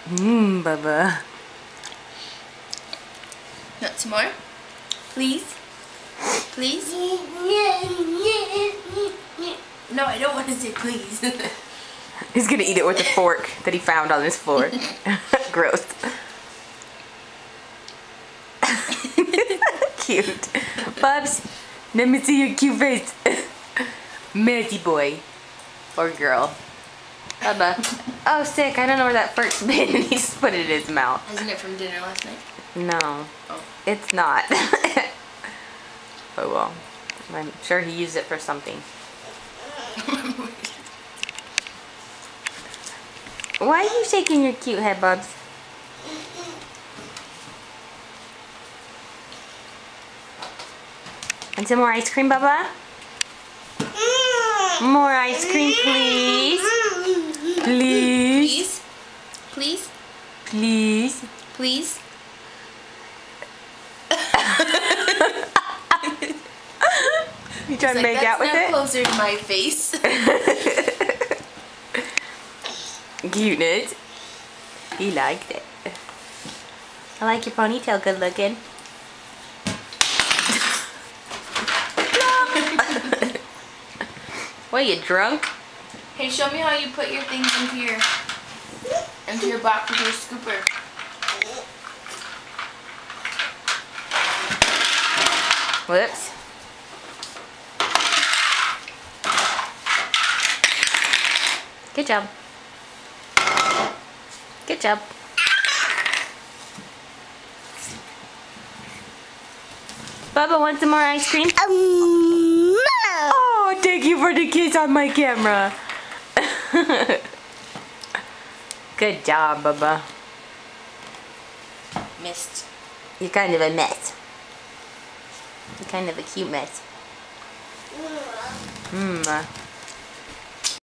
Bubba. Want some more? Please? Please? No, I don't want to say please. He's gonna eat it with a fork that he found on his floor. Gross. Cute. Bubs, let me see your cute face. Messy boy. Or girl. Bubba. Oh, sick. I don't know where that fork's been. And he just put it in his mouth. Isn't it from dinner last night? No. Oh. It's not. Oh well. I'm sure he used it for something. Why are you shaking your cute head, Bubs? And some more ice cream, Bubba? More ice cream, please. Please. Please? Please? Please. Please? You trying to make out with That's it? not closer to my face. Cuteness. He liked it. I like your ponytail, good looking. What, you drunk? Hey, show me how you put your things into your box with your scooper. Whoops. Good job. Good job. Bubba, want some more ice cream? Oh, thank you for the kiss on my camera. Good job, Bubba. Missed. You're kind of a mess. You're kind of a cute mess.